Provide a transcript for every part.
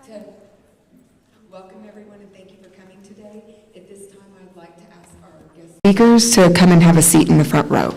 to welcome everyone and thank you for coming today. At this time, I'd like to ask our guest speakers to come and have a seat in the front row.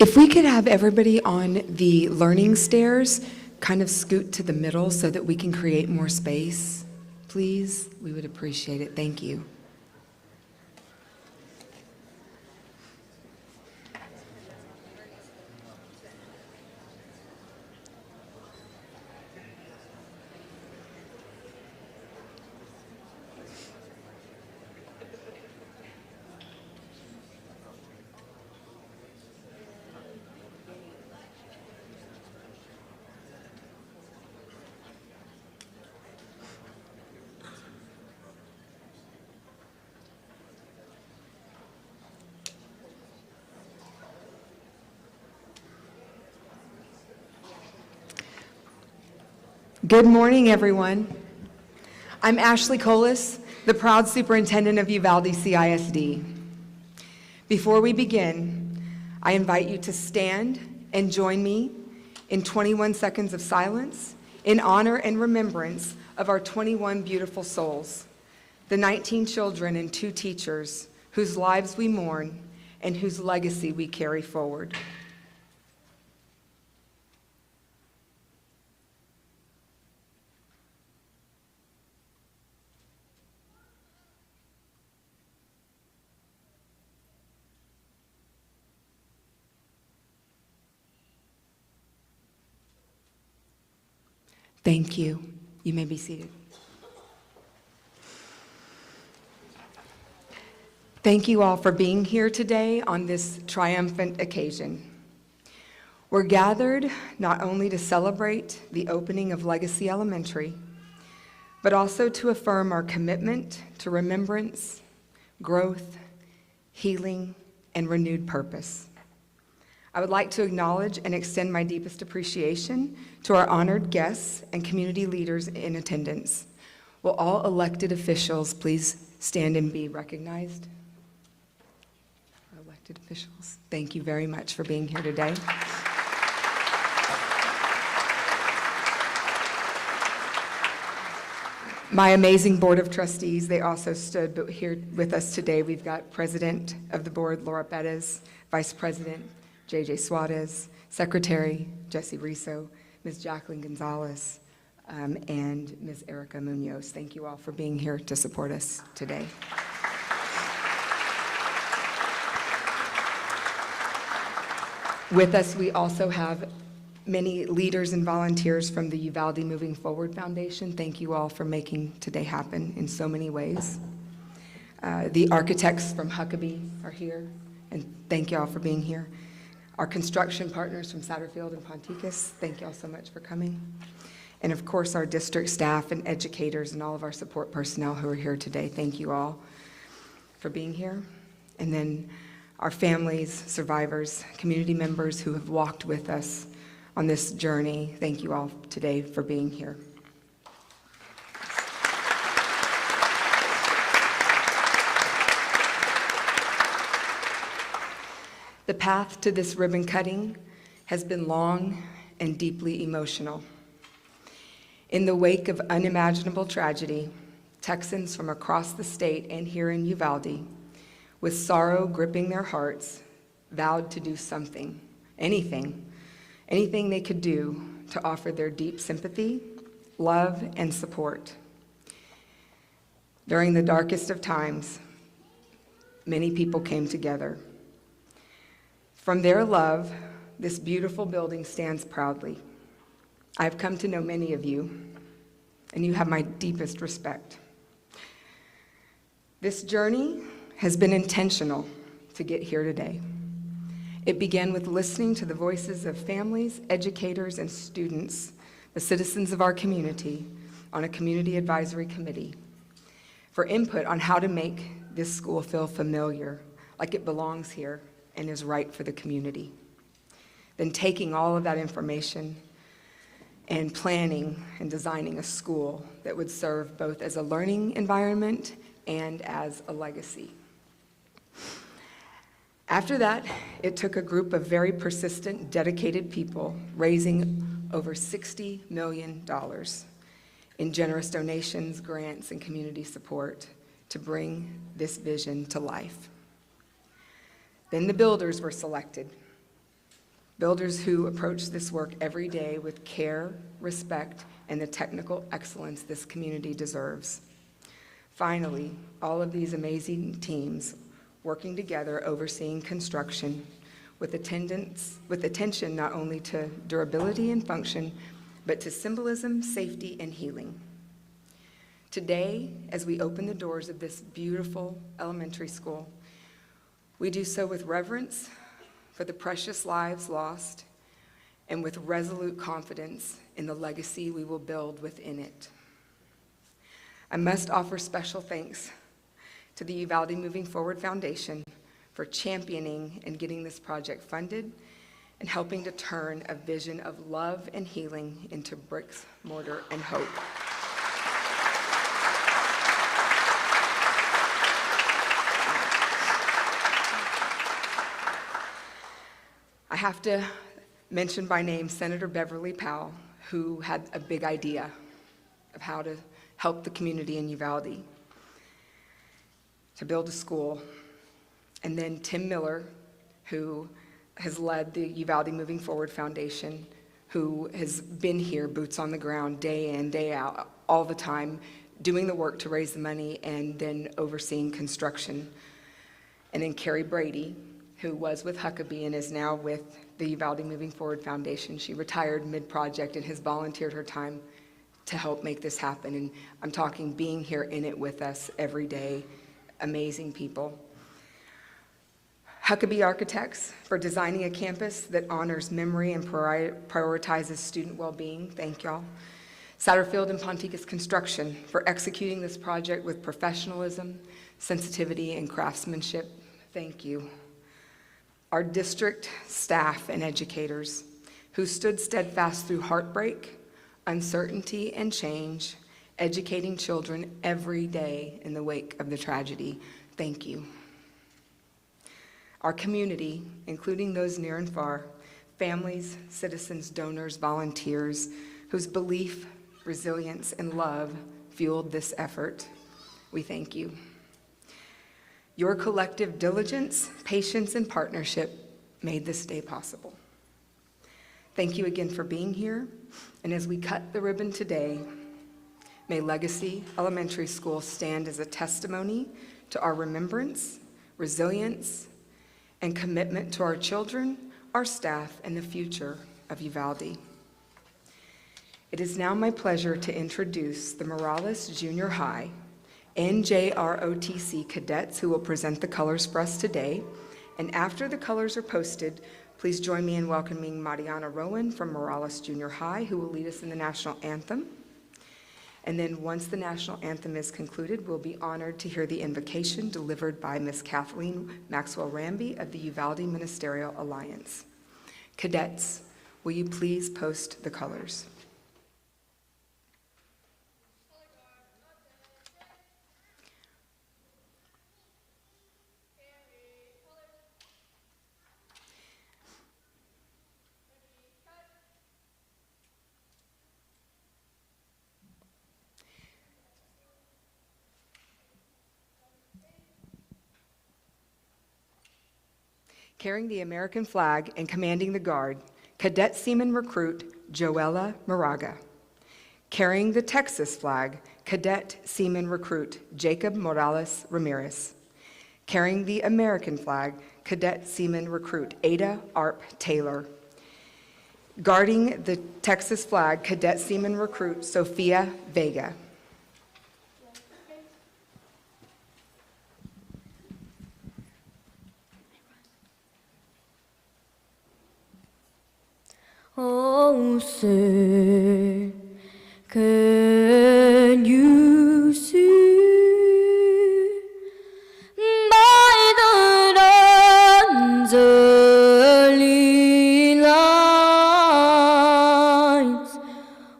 If we could have everybody on the learning stairs kind of scoot to the middle so that we can create more space, please, we would appreciate it. Thank you. Good morning, everyone. I'm Ashley Colas, the proud superintendent of Uvalde CISD. Before we begin, I invite you to stand and join me in 21 seconds of silence in honor and remembrance of our 21 beautiful souls, the 19 children and 2 teachers whose lives we mourn and whose legacy we carry forward. Thank you. You may be seated. Thank you all for being here today on this triumphant occasion. We're gathered not only to celebrate the opening of Legacy Elementary, but also to affirm our commitment to remembrance, growth, healing, and renewed purpose. I would like to acknowledge and extend my deepest appreciation to our honored guests and community leaders in attendance. Will all elected officials please stand and be recognized? Our elected officials, thank you very much for being here today. My amazing Board of Trustees, they also stood but here with us today. We've got President of the Board, Laura Bettis, Vice President, J.J. Suarez, Secretary Jesse Riso, Ms. Jacqueline Gonzalez, and Ms. Erica Munoz. Thank you all for being here to support us today. With us, we also have many leaders and volunteers from the Uvalde Moving Forward Foundation. Thank you all for making today happen in so many ways. The architects from Huckabee are here, and thank you all for being here. Our construction partners from Satterfield and Ponticus, thank you all so much for coming. And of course, our district staff and educators and all of our support personnel who are here today, thank you all for being here. And then our families, survivors, community members who have walked with us on this journey, thank you all today for being here. The path to this ribbon cutting has been long and deeply emotional. In the wake of unimaginable tragedy, Texans from across the state and here in Uvalde, with sorrow gripping their hearts, vowed to do something, anything they could do to offer their deep sympathy, love, and support. During the darkest of times, many people came together. From their love, this beautiful building stands proudly. I've come to know many of you, and you have my deepest respect. This journey has been intentional to get here today. It began with listening to the voices of families, educators, and students, the citizens of our community, on a community advisory committee for input on how to make this school feel familiar, like it belongs here and is right for the community. Then taking all of that information and planning and designing a school that would serve both as a learning environment and as a legacy. After that, it took a group of very persistent, dedicated people raising over $60 million in generous donations, grants, and community support to bring this vision to life. Then the builders were selected, builders who approach this work every day with care, respect, and the technical excellence this community deserves. Finally, all of these amazing teams working together, overseeing construction with attention not only to durability and function, but to symbolism, safety, and healing. Today, as we open the doors of this beautiful elementary school, we do so with reverence for the precious lives lost and with resolute confidence in the legacy we will build within it. I must offer special thanks to the Uvalde Moving Forward Foundation for championing and getting this project funded and helping to turn a vision of love and healing into bricks, mortar, and hope. I have to mention by name Senator Beverly Powell, who had a big idea of how to help the community in Uvalde to build a school. And then Tim Miller, who has led the Uvalde Moving Forward Foundation, who has been here, boots on the ground, day in, day out, all the time, doing the work to raise the money and then overseeing construction. And then Carrie Brady, who was with Huckabee and is now with the Uvalde Moving Forward Foundation. She retired mid-project and has volunteered her time to help make this happen. And I'm talking being here in it with us every day, amazing people. Huckabee Architects for designing a campus that honors memory and prioritizes student well-being. Thank y'all. Satterfield and Ponticus Construction for executing this project with professionalism, sensitivity, and craftsmanship. Thank you. Our district staff and educators who stood steadfast through heartbreak, uncertainty, and change, educating children every day in the wake of the tragedy. Thank you. Our community, including those near and far, families, citizens, donors, volunteers, whose belief, resilience, and love fueled this effort, we thank you. Your collective diligence, patience, and partnership made this day possible. Thank you again for being here, and as we cut the ribbon today, may Legacy Elementary School stand as a testimony to our remembrance, resilience, and commitment to our children, our staff, and the future of Uvalde. It is now my pleasure to introduce the Morales Junior High NJROTC cadets who will present the colors for us today. And after the colors are posted, please join me in welcoming Mariana Rowan from Morales Junior High, who will lead us in the national anthem. And then once the national anthem is concluded, we'll be honored to hear the invocation delivered by Ms. Kathleen Maxwell-Ramby of the Uvalde Ministerial Alliance. Cadets, will you please post the colors? Carrying the American flag and commanding the guard, Cadet Seaman Recruit Joella Moraga. Carrying the Texas flag, Cadet Seaman Recruit Jacob Morales Ramirez. Carrying the American flag, Cadet Seaman Recruit Ada Arp Taylor. Guarding the Texas flag, Cadet Seaman Recruit Sofia Vega. Oh, sir, can you see by the dawn's early light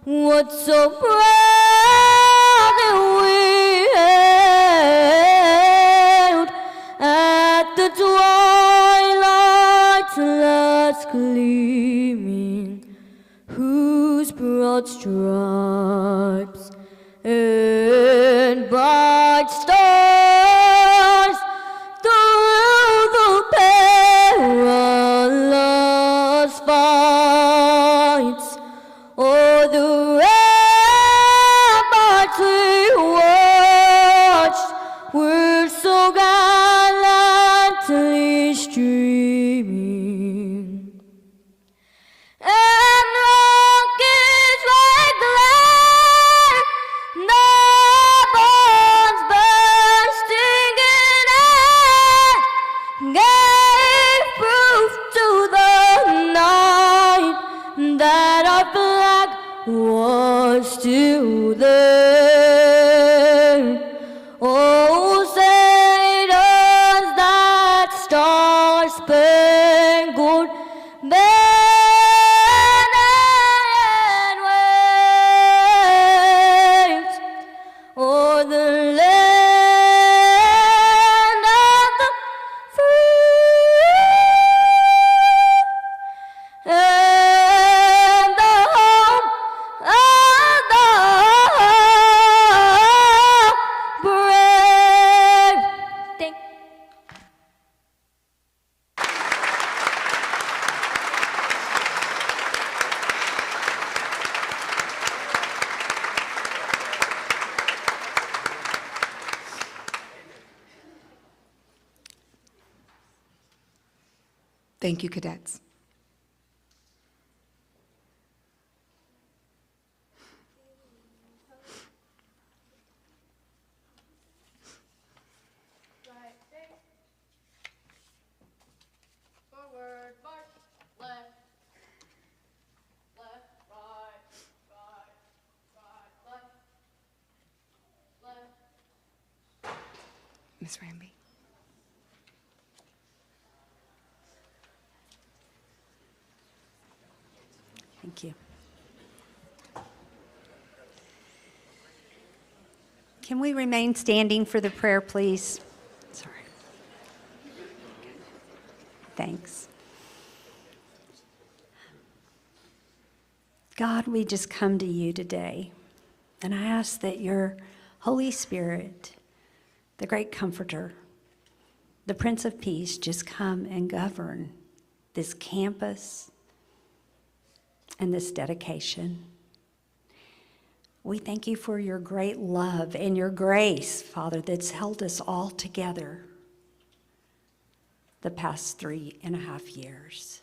what so proudly we hailed at the twilight's last gleaming, whose broad stripes and bright stars through the perilous fights o'er the ramparts we watched were so gallantly streaming. And rockets like glare, the bombs bursting in air, gave proof to the night that our flag was still there. Oh, say does that star-spangled banner Thank you, cadets. Right, face. Forward, march. Left. Left, right, left. Left. Ms. Ramby. Thank you. Can we remain standing for the prayer, please? Sorry. Thanks. God, we just come to you today, and I ask that your Holy Spirit, the great comforter, the Prince of Peace, just come and govern this campus and this dedication. We thank you for your great love and your grace, Father, that's held us all together the past 3.5 years.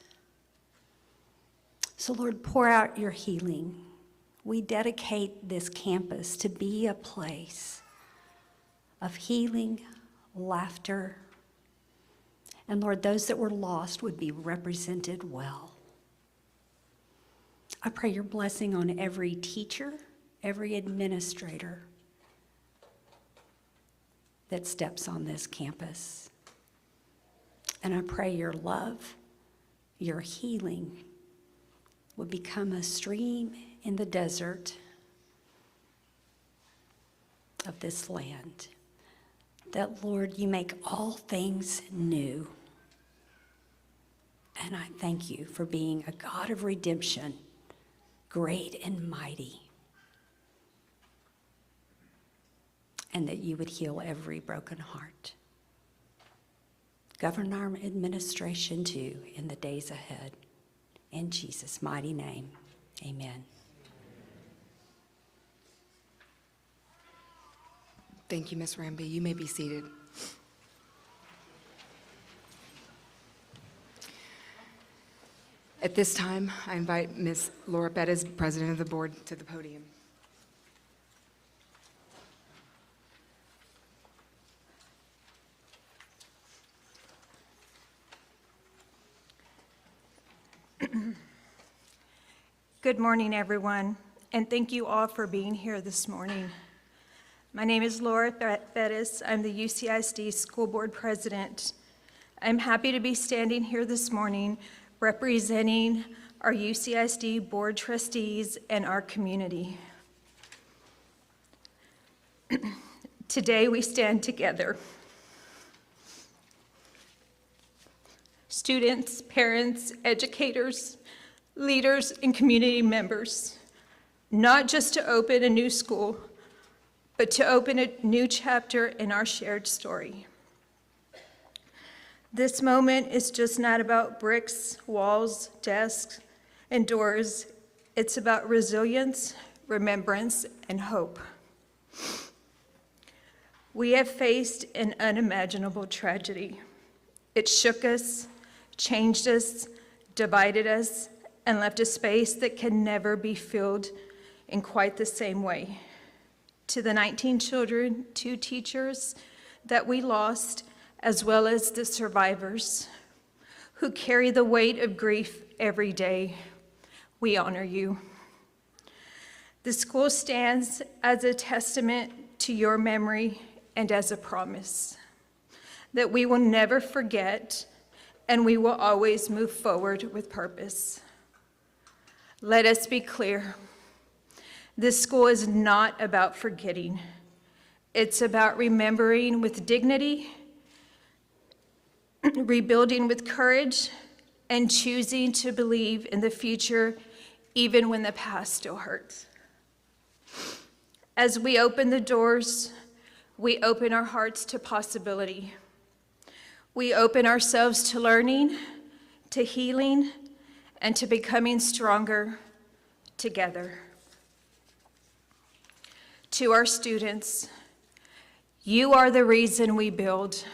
So, Lord, pour out your healing. We dedicate this campus to be a place of healing, laughter, and Lord, those that were lost would be represented well. I pray your blessing on every teacher, every administrator that steps on this campus. And I pray your love, your healing would become a stream in the desert of this land. That, Lord, you make all things new. And I thank you for being a God of redemption, great and mighty, and that you would heal every broken heart. Govern our administration too in the days ahead. In Jesus' mighty name, amen. Thank you, Ms. Ramby. You may be seated. At this time, I invite Ms. Laura Bettis, President of the Board, to the podium. Good morning, everyone, and thank you all for being here this morning. My name is Laura Bettis. I'm the UCISD School Board President. I'm happy to be standing here this morning representing our UCISD Board trustees and our community. Today we stand together. Students, parents, educators, leaders, and community members, not just to open a new school, but to open a new chapter in our shared story. This moment is just not about bricks, walls, desks, and doors. It's about resilience, remembrance, and hope. We have faced an unimaginable tragedy. It shook us, changed us, divided us, and left a space that can never be filled in quite the same way. To the 19 children, 2 teachers that we lost, as well as the survivors who carry the weight of grief every day, we honor you. The school stands as a testament to your memory and as a promise that we will never forget and we will always move forward with purpose. Let us be clear. This school is not about forgetting. It's about remembering with dignity, rebuilding with courage, and choosing to believe in the future even when the past still hurts. As we open the doors, we open our hearts to possibility. We open ourselves to learning, to healing, and to becoming stronger together. To our students, you are the reason we build,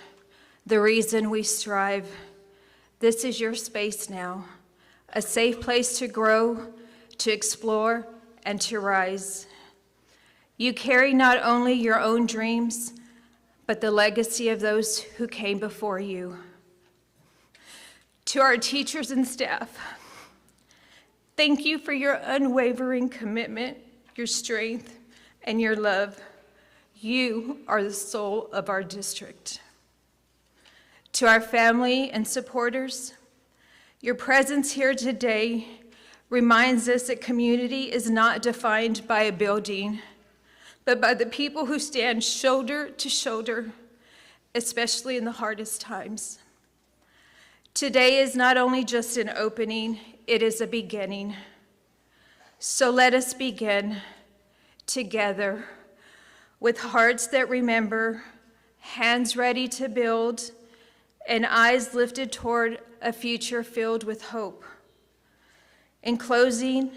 the reason we strive, This is your space now, a safe place to grow, to explore, and to rise. You carry not only your own dreams, but the legacy of those who came before you. To our teachers and staff, thank you for your unwavering commitment, your strength, and your love. You are the soul of our district. To our family and supporters, your presence here today reminds us that community is not defined by a building, but by the people who stand shoulder to shoulder, especially in the hardest times. Today is not only just an opening, it is a beginning. So let us begin together with hearts that remember, hands ready to build, and eyes lifted toward a future filled with hope. In closing,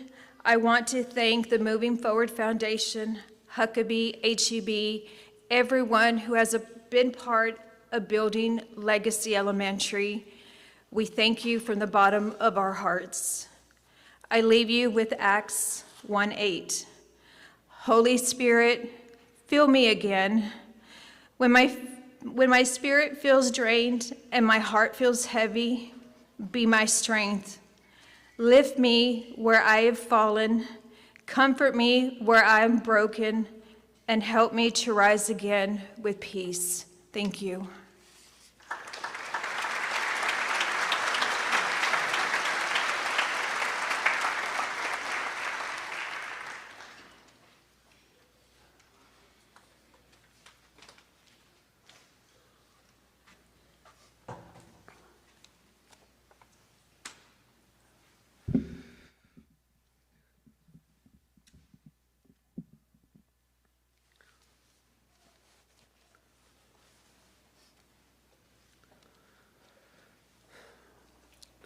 I want to thank the Moving Forward Foundation, Huckabee, HEB, everyone who has been part of building Legacy Elementary. We thank you from the bottom of our hearts. I leave you with Acts 1:8. Holy Spirit, fill me again. When my spirit feels drained and my heart feels heavy, be my strength. Lift me where I have fallen, comfort me where I am broken, and help me to rise again with peace. Thank you.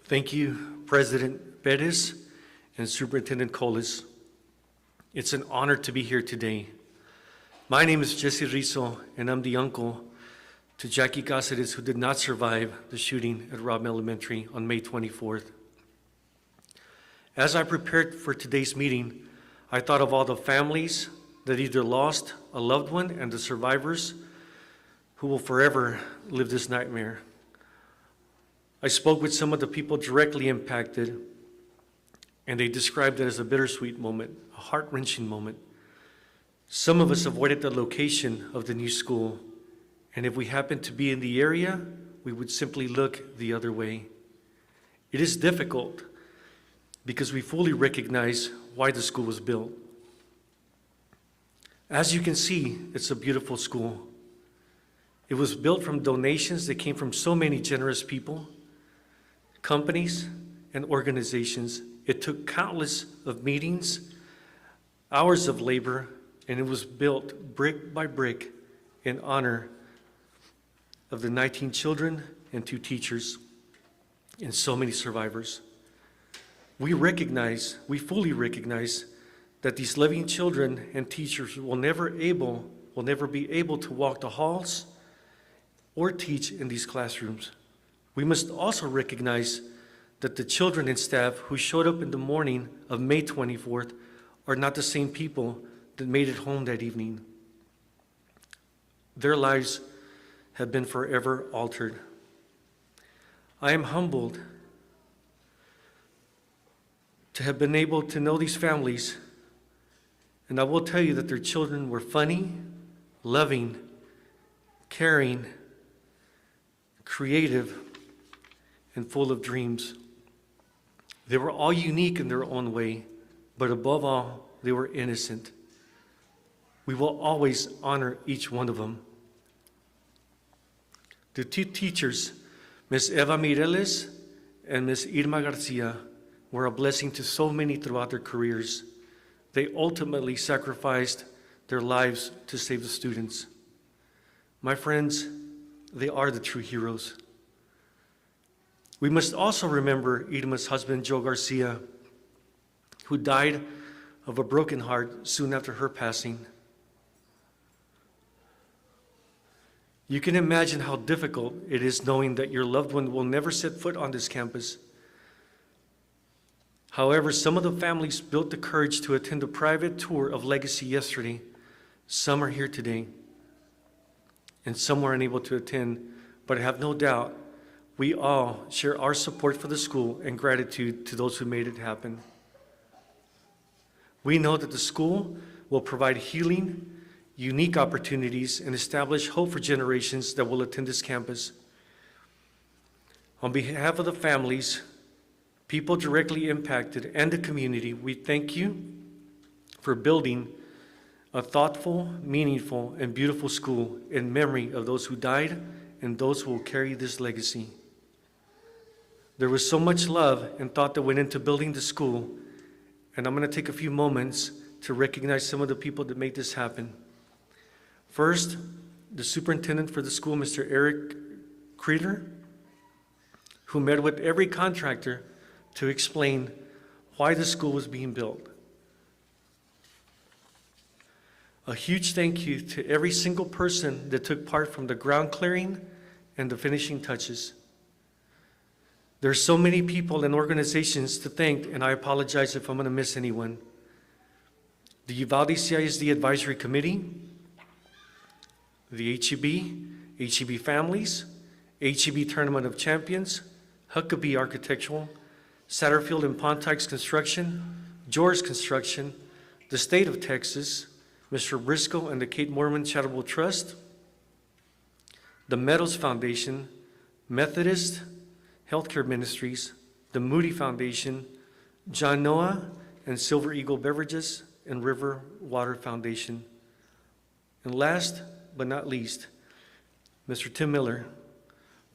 Thank you, President Perez and Superintendent Colas. It's an honor to be here today. My name is Jesse Rizzo, and I'm the uncle to Jackie Cáceres, who did not survive the shooting at Robb Elementary on May 24th. As I prepared for today's meeting, I thought of all the families that either lost a loved one and the survivors who will forever live this nightmare. I spoke with some of the people directly impacted, and they described it as a bittersweet moment, a heart-wrenching moment. Some of us avoided the location of the new school, and if we happened to be in the area, we would simply look the other way. It is difficult because we fully recognize why the school was built. As you can see, it's a beautiful school. It was built from donations that came from so many generous people, companies, and organizations. It took countless of meetings, hours of labor, and it was built brick by brick in honor of the 19 children and 2 teachers and so many survivors. We fully recognize that these living children and teachers will never be able to walk the halls or teach in these classrooms. We must also recognize that the children and staff who showed up in the morning of May 24th are not the same people that made it home that evening. Their lives have been forever altered. I am humbled to have been able to know these families, and I will tell you that their children were funny, loving, caring, creative, and full of dreams. They were all unique in their own way, but above all, they were innocent. We will always honor each one of them. The 2 teachers, Ms. Eva Mireles and Ms. Irma Garcia, were a blessing to so many throughout their careers. They ultimately sacrificed their lives to save the students. My friends, they are the true heroes. We must also remember Irma's husband, Joe Garcia, who died of a broken heart soon after her passing. You can imagine how difficult it is knowing that your loved one will never set foot on this campus. However, some of the families built the courage to attend a private tour of Legacy yesterday. Some are here today, and some were unable to attend, but I have no doubt we all share our support for the school and gratitude to those who made it happen. We know that the school will provide healing, unique opportunities, and establish hope for generations that will attend this campus. On behalf of the families, people directly impacted, and the community, we thank you for building a thoughtful, meaningful, and beautiful school in memory of those who died and those who will carry this legacy. There was so much love and thought that went into building the school, and I'm going to take a few moments to recognize some of the people that made this happen. First, the superintendent for the school, Mr. Eric Creeder, who met with every contractor to explain why the school was being built. A huge thank you to every single person that took part from the ground clearing and the finishing touches. There are so many people and organizations to thank, and I apologize if I'm going to miss anyone. The Uvalde CISD Advisory Committee, the HEB Families, HEB Tournament of Champions, Huckabee Architectural, Satterfield and Pontiac's Construction, George Construction, the State of Texas, Mr. Briscoe and the Kate Mormon Charitable Trust, the Meadows Foundation, Methodist Healthcare Ministries, the Moody Foundation, John Noah and Silver Eagle Beverages, and River Water Foundation. And last but not least, Mr. Tim Miller,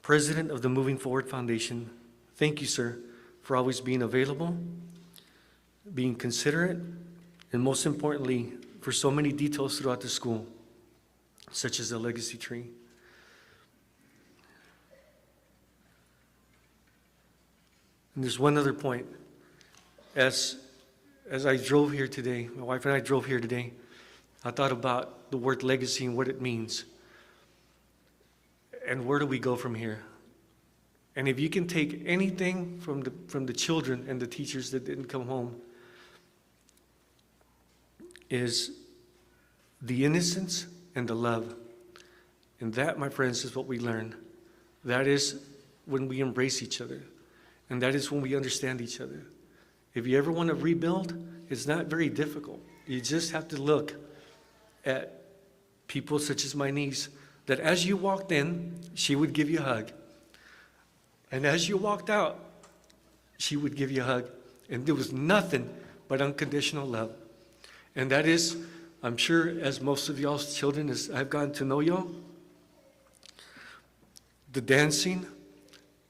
President of the Moving Forward Foundation. Thank you, sir, for always being available, being considerate, and most importantly, for so many details throughout the school, such as the legacy tree. And there's one other point. As I drove here today, my wife and I drove here today, I thought about the word legacy and what it means. And where do we go from here? And if you can take anything from the children and the teachers that didn't come home, is the innocence and the love. And that, my friends, is what we learn. That is when we embrace each other. And that is when we understand each other. If you ever want to rebuild, it's not very difficult. You just have to look at people such as my niece, that as you walked in, she would give you a hug. And as you walked out, she would give you a hug. And there was nothing but unconditional love. And that is, I'm sure, as most of y'all's children, as I've gotten to know y'all, the dancing,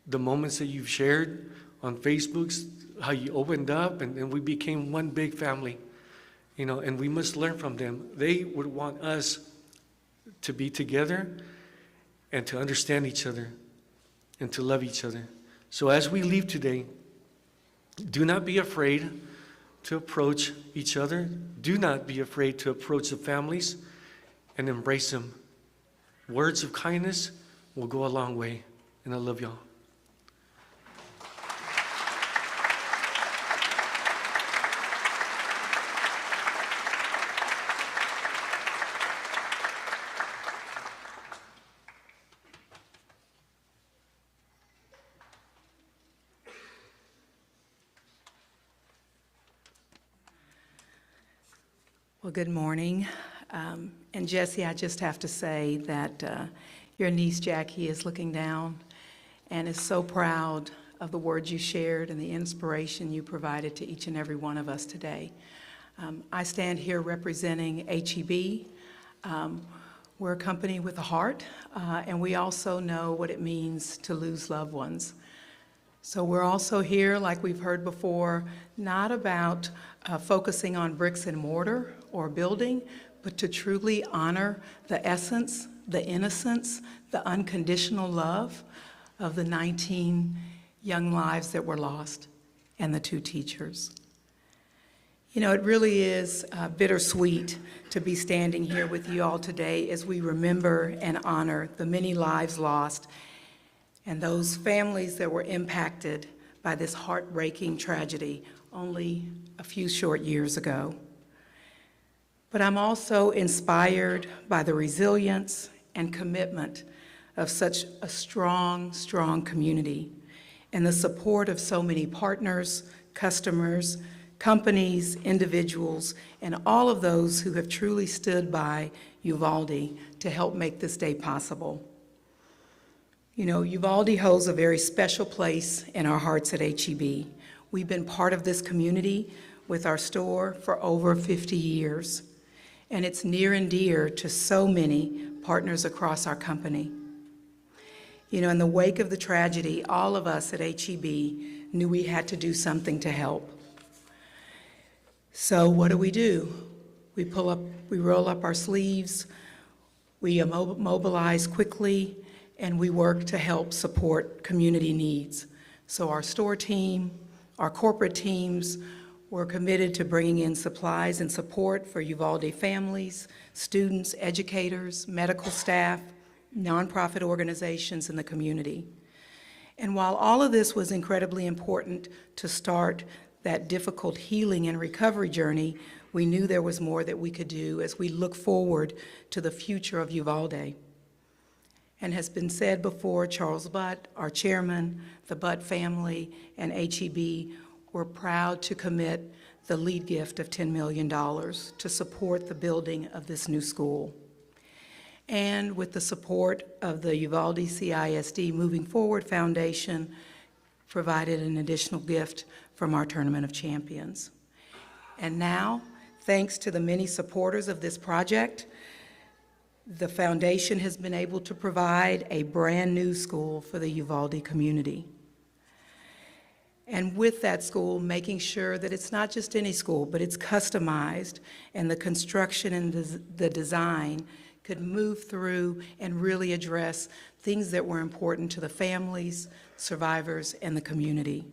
the moments that you've shared on Facebook, how you opened up, and we became one big family, you know, and we must learn from them. They would want us to be together and to understand each other and to love each other. So as we leave today, do not be afraid to approach each other. Do not be afraid to approach the families and embrace them. Words of kindness will go a long way, and I love y'all. Well, good morning. And Jesse, I just have to say that your niece Jackie is looking down and is so proud of the words you shared and the inspiration you provided to each and every one of us today. I stand here representing HEB. We're a company with a heart, and we also know what it means to lose loved ones. So we're also here, like we've heard before, not about focusing on bricks and mortar or building, but to truly honor the essence, the innocence, the unconditional love of the 19 young lives that were lost and the 2 teachers. You know, it really is bittersweet to be standing here with you all today as we remember and honor the many lives lost and those families that were impacted by this heartbreaking tragedy only a few short years ago. But I'm also inspired by the resilience and commitment of such a strong, strong community and the support of so many partners, customers, companies, individuals, and all of those who have truly stood by Uvalde to help make this day possible. You know, Uvalde holds a very special place in our hearts at HEB. We've been part of this community with our store for over 50 years, and it's near and dear to so many partners across our company. You know, in the wake of the tragedy, all of us at HEB knew we had to do something to help. So what do? We roll up our sleeves, we mobilize quickly, and we work to help support community needs. So our store team, our corporate teams, were committed to bringing in supplies and support for Uvalde families, students, educators, medical staff, nonprofit organizations in the community. And while all of this was incredibly important to start that difficult healing and recovery journey, we knew there was more that we could do as we look forward to the future of Uvalde. And has been said before, Charles Butt, our chairman, the Butt family, and HEB were proud to commit the lead gift of $10 million to support the building of this new school. And with the support of the Uvalde CISD Moving Forward Foundation, provided an additional gift from our Tournament of Champions. And now, thanks to the many supporters of this project, the foundation has been able to provide a brand new school for the Uvalde community. And with that school, making sure that it's not just any school, but it's customized, and the construction and the design could move through and really address things that were important to the families, survivors, and the community.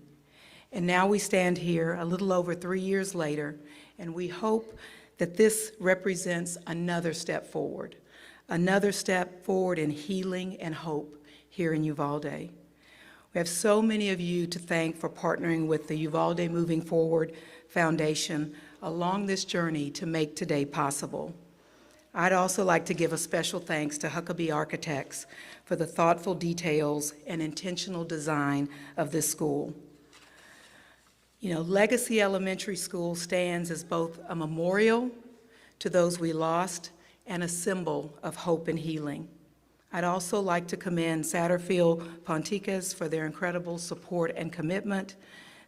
And now we stand here a little over 3 years later, and we hope that this represents another step forward in healing and hope here in Uvalde. We have so many of you to thank for partnering with the Uvalde Moving Forward Foundation along this journey to make today possible. I'd also like to give a special thanks to Huckabee Architects for the thoughtful details and intentional design of this school. You know, Legacy Elementary School stands as both a memorial to those we lost and a symbol of hope and healing. I'd also like to commend Satterfield Ponticas for their incredible support and commitment.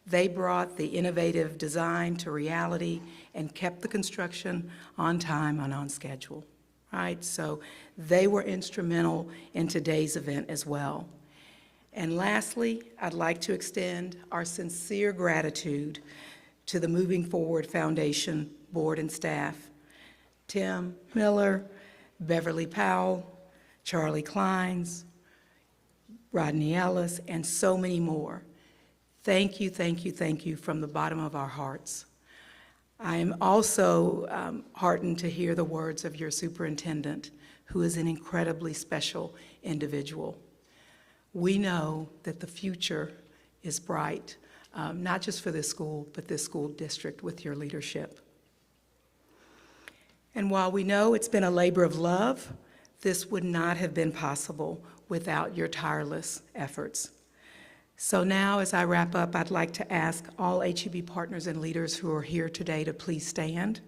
They brought the innovative design to reality and kept the construction on time and on schedule, right? So they were instrumental in today's event as well. And lastly, I'd like to extend our sincere gratitude to the Moving Forward Foundation board and staff, Tim Miller, Beverly Powell, Charlie Kleins, Rodney Ellis, and so many more. Thank you, thank you, thank you from the bottom of our hearts. I am also heartened to hear the words of your superintendent, who is an incredibly special individual. We know that the future is bright, not just for this school, but this school district with your leadership. And while we know it's been a labor of love, this would not have been possible without your tireless efforts. So now, as I wrap up, I'd like to ask all HEB partners and leaders who are here today to please stand.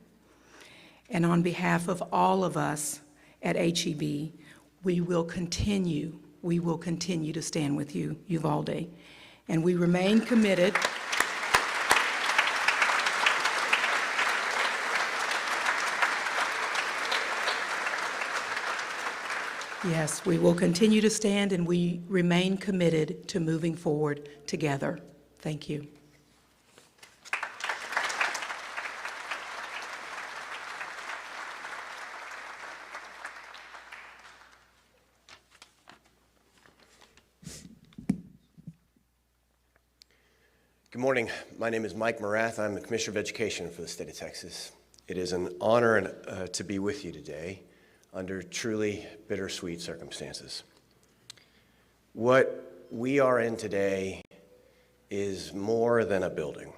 And on behalf of all of us at HEB, we will continue to stand with you, Uvalde. And we remain committed Yes, we will continue to stand, and we remain committed to moving forward together. Thank you. Good Good morning. My name is Mike Morath. I'm the Commissioner of Education for the state of Texas. It is an honor to be with you today under truly bittersweet circumstances. What we are in today is more than a building.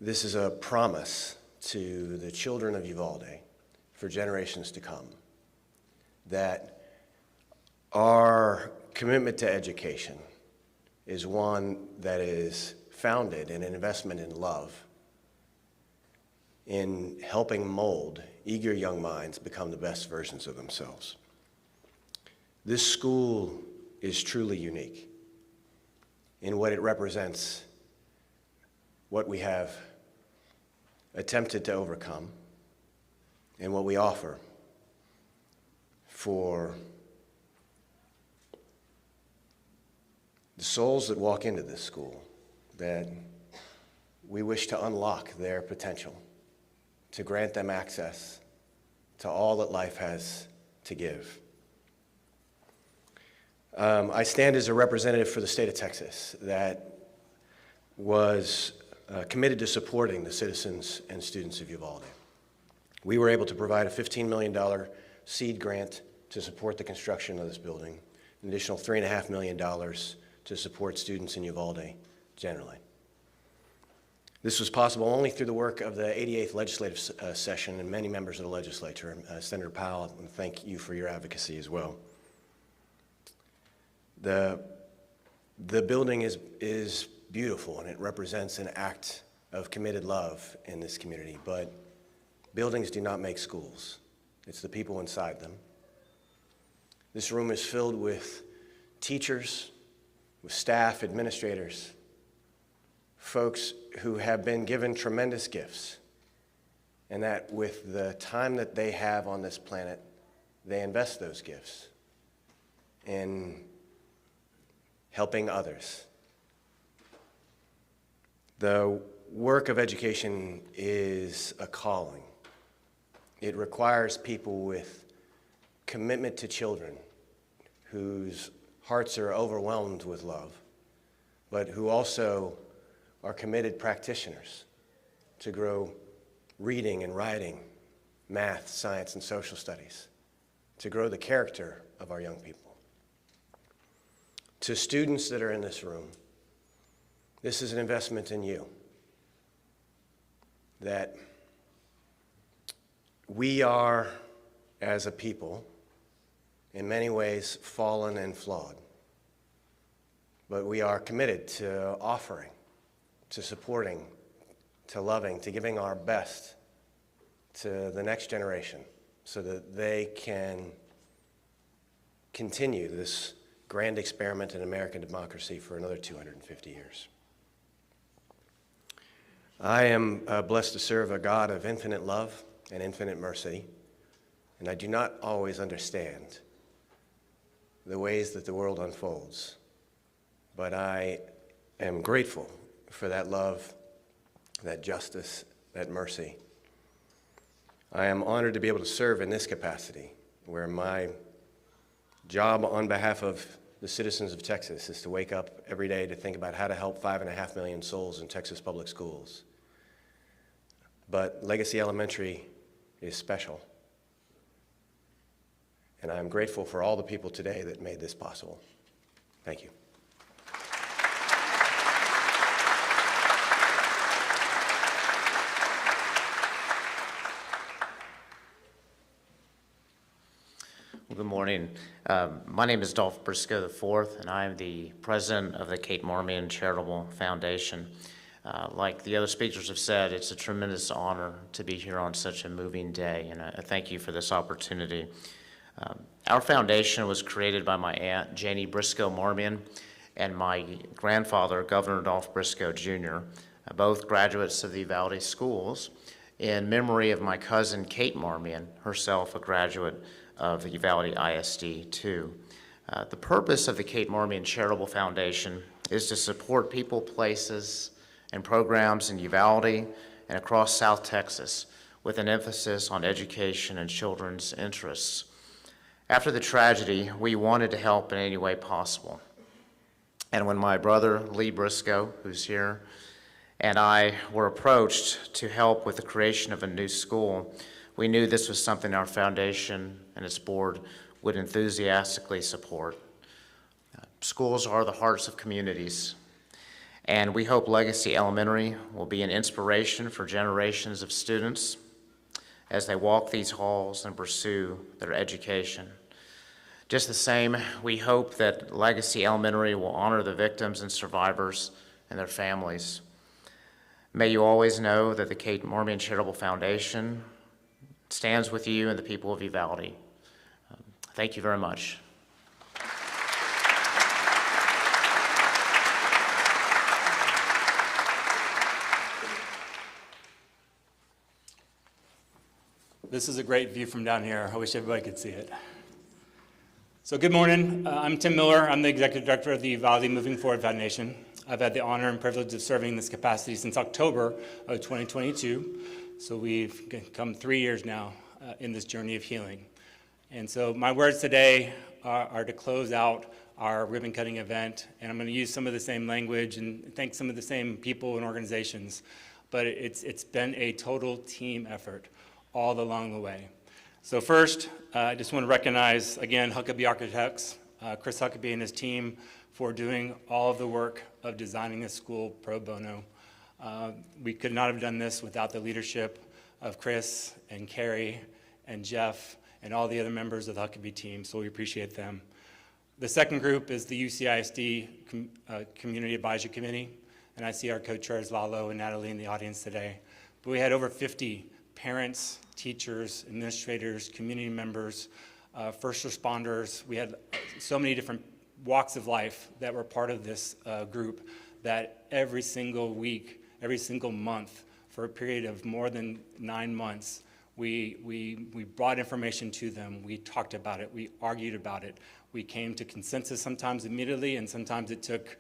This is a promise to the children of Uvalde for generations to come that our commitment to education is one that is founded in an investment in love, in helping mold eager young minds become the best versions of themselves. This school is truly unique in what it represents, what we have attempted to overcome, and what we offer for the souls that walk into this school, that we wish to unlock their potential, to grant them access to all that life has to give. I stand as a representative for the state of Texas that was committed to supporting the citizens and students of Uvalde. We were able to provide a $15 million seed grant to support the construction of this building, an additional $3.5 million to support students in Uvalde generally. This was possible only through the work of the 88th legislative session and many members of the legislature. Senator Powell, and thank you for your advocacy as well. The building is beautiful, and it represents an act of committed love in this community, but buildings do not make schools. It's the people inside them. This room is filled with teachers, with staff, administrators, folks who have been given tremendous gifts, and that with the time that they have on this planet, they invest those gifts in helping others. The work of education is a calling. It requires people with commitment to children whose hearts are overwhelmed with love, but who also are committed practitioners to grow reading and writing, math, science, and social studies, to grow the character of our young people. To students that are in this room, this is an investment in you, that we are, as a people, in many ways fallen and flawed, but we are committed to offering, to supporting, to loving, to giving our best to the next generation so that they can continue this grand experiment in American democracy for another 250 years. I am blessed to serve a God of infinite love and infinite mercy, and I do not always understand the ways that the world unfolds, but I am grateful for that love, that justice, that mercy. I am honored to be able to serve in this capacity, where my job on behalf of the citizens of Texas is to wake up every day to think about how to help 5.5 million souls in Texas public schools. But Legacy Elementary is special, and I'm grateful for all the people today that made this possible. Thank you. Well, good morning. My name is Dolph Briscoe IV, and I am the president of the Kate Marmion Charitable Foundation. Like the other speakers have said, it's a tremendous honor to be here on such a moving day, and I thank you for this opportunity. Our foundation was created by my aunt, Janie Briscoe Marmion, and my grandfather, Governor Dolph Briscoe Jr., both graduates of the Uvalde schools, in memory of my cousin, Kate Marmion, herself a graduate of the Uvalde ISD too. The purpose of the Kate Marmion Charitable Foundation is to support people, places, and programs in Uvalde and across South Texas with an emphasis on education and children's interests. After the tragedy, we wanted to help in any way possible. And when my brother, Lee Briscoe, who's here, and I were approached to help with the creation of a new school, we knew this was something our foundation and its board would enthusiastically support. Schools are the hearts of communities, and we hope Legacy Elementary will be an inspiration for generations of students as they walk these halls and pursue their education. Just the same, we hope that Legacy Elementary will honor the victims and survivors and their families. May you always know that the Kate Marmion Charitable Foundation stands with you and the people of Uvalde. Thank you very much. This is a great view from down here. I wish everybody could see it. So good morning. I'm Tim Miller. I'm the Executive Director of the Uvalde Moving Forward Foundation. I've had the honor and privilege of serving in this capacity since October of 2022. So we've come 3 years now in this journey of healing. And so my words today are to close out our ribbon cutting event. And I'm going to use some of the same language and thank some of the same people and organizations. But it's been a total team effort all along the way. So first, I just want to recognize, again, Huckabee Architects, Chris Huckabee and his team for doing all of the work of designing this school pro bono. We could not have done this without the leadership of Chris and Carrie and Jeff and all the other members of the Huckabee team, so we appreciate them. The second group is the UCISD Community Advisory Committee, and I see our co-chairs Lalo and Natalie in the audience today. But we had over 50 parents, teachers, administrators, community members, first responders. We had so many different walks of life that were part of this group that every single week, every single month, for a period of more than 9 months, we brought information to them. We talked about it. We argued about it. We came to consensus sometimes immediately, and sometimes it took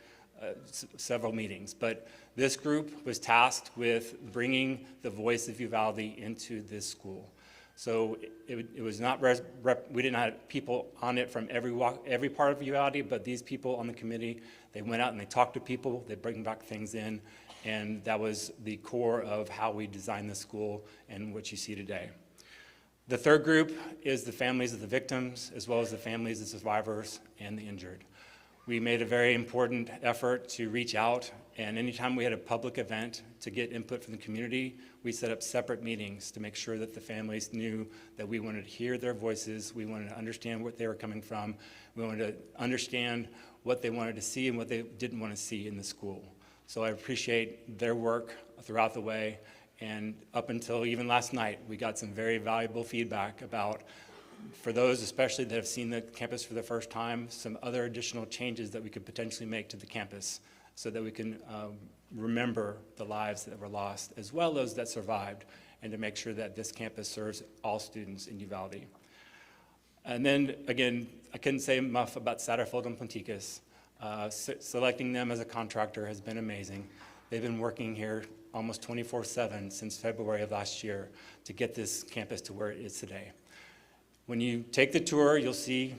several meetings. But this group was tasked with bringing the voice of Uvalde into this school. So it was not, we didn't have people on it from every part of Uvalde, but these people on the committee, they went out and they talked to people, they bring back things in, and that was the core of how we designed the school and what you see today. The third group is the families of the victims, as well as the families of survivors and the injured. We made a very important effort to reach out, and anytime we had a public event to get input from the community, we set up separate meetings to make sure that the families knew that we wanted to hear their voices, we wanted to understand where they were coming from, we wanted to understand what they wanted to see and what they didn't want to see in the school. So I appreciate their work throughout the way, and up until even last night, we got some very valuable feedback about, for those especially that have seen the campus for the first time, some other additional changes that we could potentially make to the campus so that we can remember the lives that were lost as well as that survived, and to make sure that this campus serves all students in Uvalde. And then again, I couldn't say enough about Satterfield and Ponticus. Selecting them as a contractor has been amazing. They've been working here almost 24/7 since February of last year to get this campus to where it is today. When you take the tour, you'll see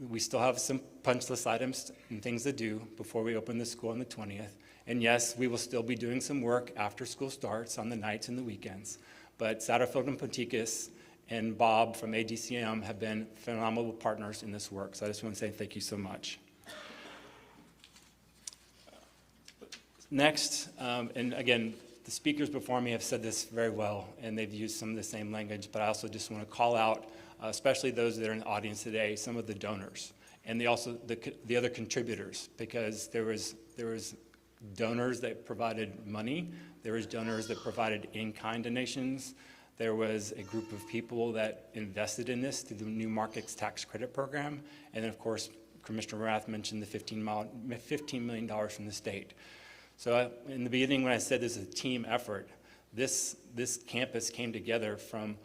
we still have some punch list items and things to do before we open the school on the 20th. And yes, we will still be doing some work after school starts on the nights and the weekends. But Satterfield and Ponticus and Bob from ADCM have been phenomenal partners in this work. So I just want to say thank you so much. Next, and again, the speakers before me have said this very well, and they've used some of the same language, but I also just want to call out, especially those that are in the audience today, some of the donors, and the other contributors, because there was donors that provided money, there was donors that provided in-kind donations, there was a group of people that invested in this through the New Markets Tax Credit Program, and then of course, Commissioner Rath mentioned the $15 million from the state. So in the beginning when I said this is a team effort, this campus came together from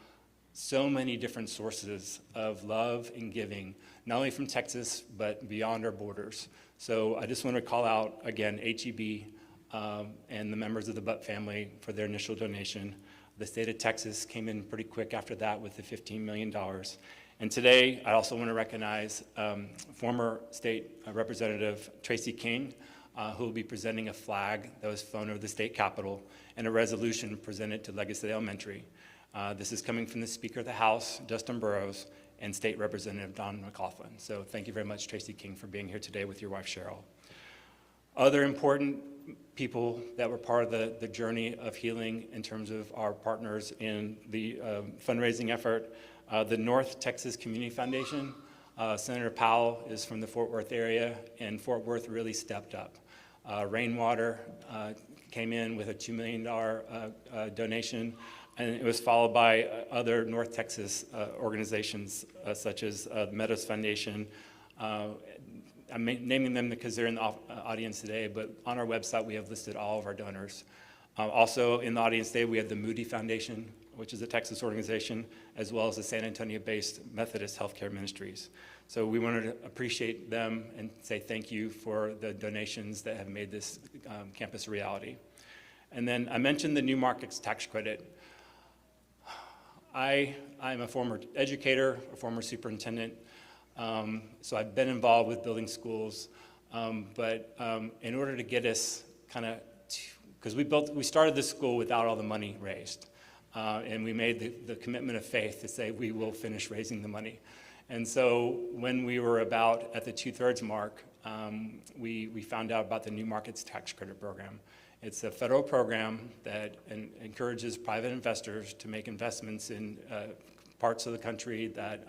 so many different sources of love and giving, not only from Texas, but beyond our borders. So I just want to call out, again, HEB and the members of the Butt family for their initial donation. The state of Texas came in pretty quick after that with the $15 million. And today, I also want to recognize former State Representative Tracy King, who will be presenting a flag that was flown over the state capitol and a resolution presented to Legacy Elementary. This is coming from the Speaker of the House, Justin Burrows, and State Representative Don McLaughlin. So thank you very much, Tracy King, for being here today with your wife, Cheryl. Other important people that were part of the journey of healing in terms of our partners in the fundraising effort, the North Texas Community Foundation. Senator Powell is from the Fort Worth area, and Fort Worth really stepped up. Rainwater came in with a $2 million donation, and it was followed by other North Texas organizations such as the Meadows Foundation. I'm naming them because they're in the audience today, but on our website we have listed all of our donors. Also in the audience today we have the Moody Foundation, which is a Texas organization, as well as the San Antonio-based Methodist Healthcare Ministries. So we wanted to appreciate them and say thank you for the donations that have made this campus a reality. And then I mentioned the New Markets Tax Credit. I'm a former educator, a former superintendent, so I've been involved with building schools, but in order to get us kind of, because we started this school without all the money raised, and we made the commitment of faith to say we will finish raising the money. And so when we were about at the 2/3 mark, we found out about the New Markets Tax Credit Program. It's a federal program that encourages private investors to make investments in parts of the country that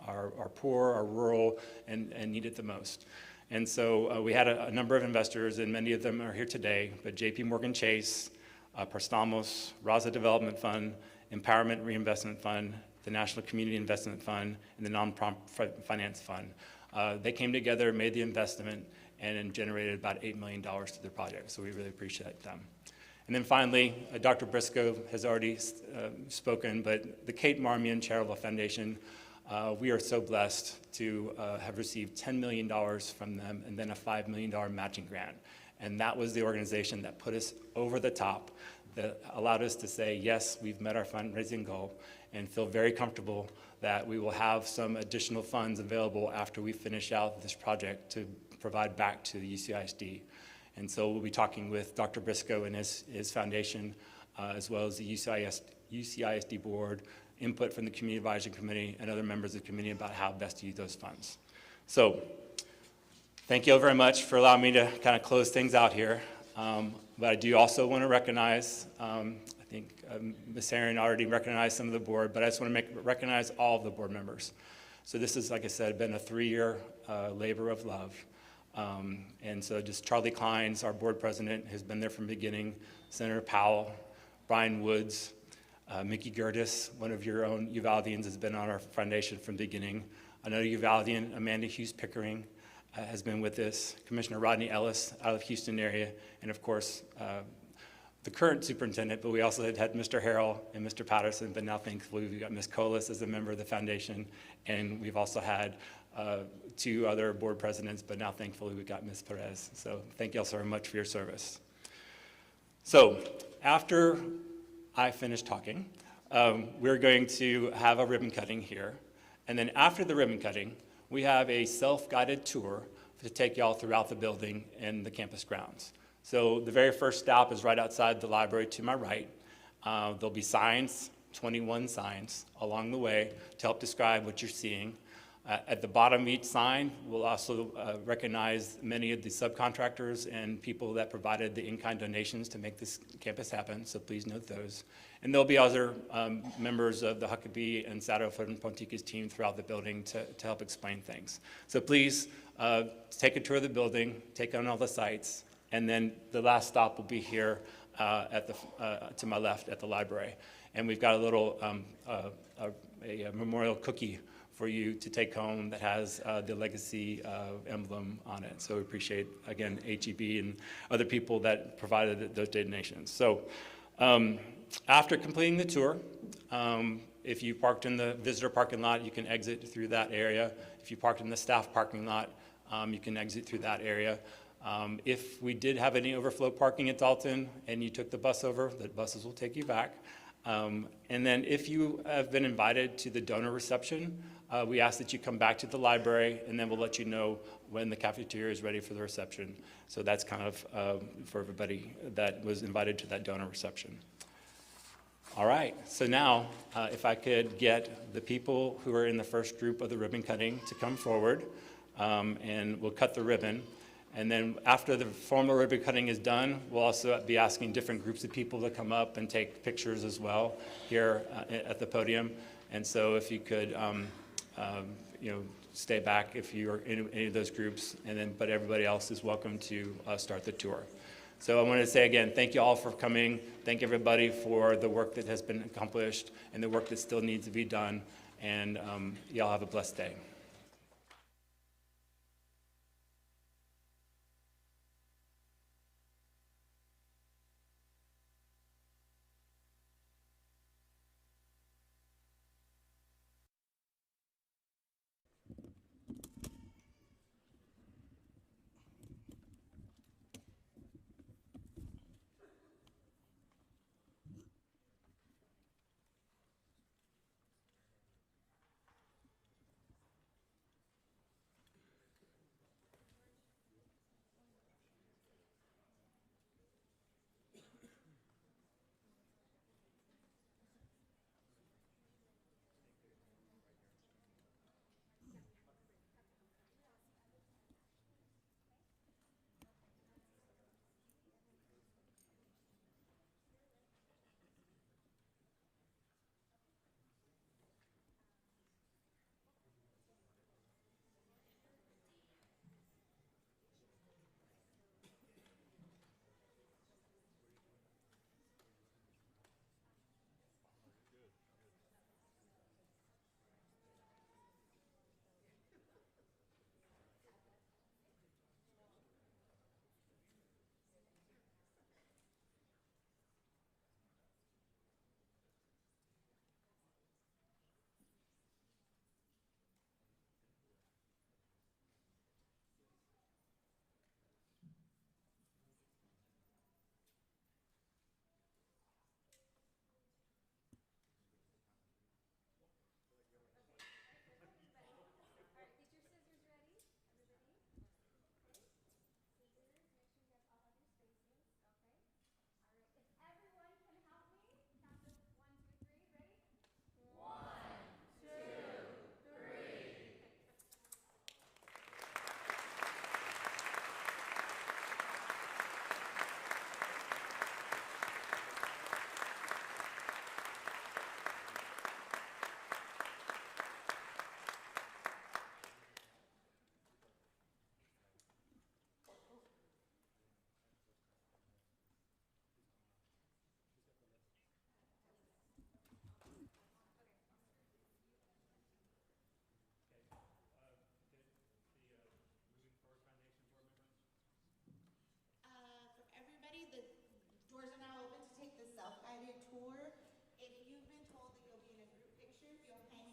are poor, are rural, and need it the most. And so we had a number of investors, and many of them are here today, but JP Morgan Chase, Prestamos, Raza Development Fund, Empowerment Reinvestment Fund, the National Community Investment Fund, and the Non-Profit Finance Fund. They came together, made the investment, and generated about $8 million to their project, so we really appreciate them. And then finally, Dr. Briscoe has already spoken, but the Kate Marmion Charitable Foundation, we are so blessed to have received $10 million from them and then a $5 million matching grant. And that was the organization that put us over the top, that allowed us to say, yes, we've met our fundraising goal, and feel very comfortable that we will have some additional funds available after we finish out this project to provide back to the UCISD. And so we'll be talking with Dr. Briscoe and his foundation, as well as the UCISD board, input from the Community Advisory Committee and other members of the committee about how best to use those funds. So thank you all very much for allowing me to kind of close things out here. But I do also want to recognize, I think Ms. Herron already recognized some of the board, but I just want to recognize all of the board members. So this is, like I said, been a 3-year labor of love. And so just Charlie Kleins, our board president, has been there from the beginning, Senator Powell, Brian Woods, Mickey Gertis, one of your own Uvaldians, has been on our foundation from the beginning. Another Uvaldian, Amanda Hughes Pickering, has been with us, Commissioner Rodney Ellis out of the Houston area, and of course, the current superintendent, but we also had Mr. Harrell and Mr. Patterson, but now thankfully we've got Ms. Colas as a member of the foundation, and we've also had 2 other board presidents, but now thankfully we've got Ms. Perez. So thank you all so much for your service. So after I finish talking, we're going to have a ribbon cutting here, and then after the ribbon cutting, we have a self-guided tour to take y'all throughout the building and the campus grounds. So the very first stop is right outside the library to my right. There'll be signs, 21 signs along the way to help describe what you're seeing. At the bottom of each sign, we'll also recognize many of the subcontractors and people that provided the in-kind donations to make this campus happen, so please note those. And there'll be other members of the Huckabee and Sato and Ponticas team throughout the building to help explain things. So please take a tour of the building, take on all the sites, and then the last stop will be here to my left at the library. And we've got a little a memorial cookie for you to take home that has the legacy emblem on it. So we appreciate, again, HEB and other people that provided those donations. So after completing the tour, if you parked in the visitor parking lot, you can exit through that area. If you parked in the staff parking lot, you can exit through that area. If we did have any overflow parking at Dalton and you took the bus over, the buses will take you back. And then if you have been invited to the donor reception, we ask that you come back to the library, and then we'll let you know when the cafeteria is ready for the reception. So that's kind of for everybody that was invited to that donor reception. All right, so now if I could get the people who are in the first group of the ribbon cutting to come forward, and we'll cut the ribbon. And then after the formal ribbon cutting is done, we'll also be asking different groups of people to come up and take pictures as well here at the podium. And so if you could, stay back if you're in any of those groups, but everybody else is welcome to start the tour. So I want to say again, thank you all for coming. Thank everybody for the work that has been accomplished and the work that still needs to be done. And y'all have a blessed day. For everybody, the doors are now open to take the self-guided tour. If you've been told that you'll be in a group picture, if you'll hang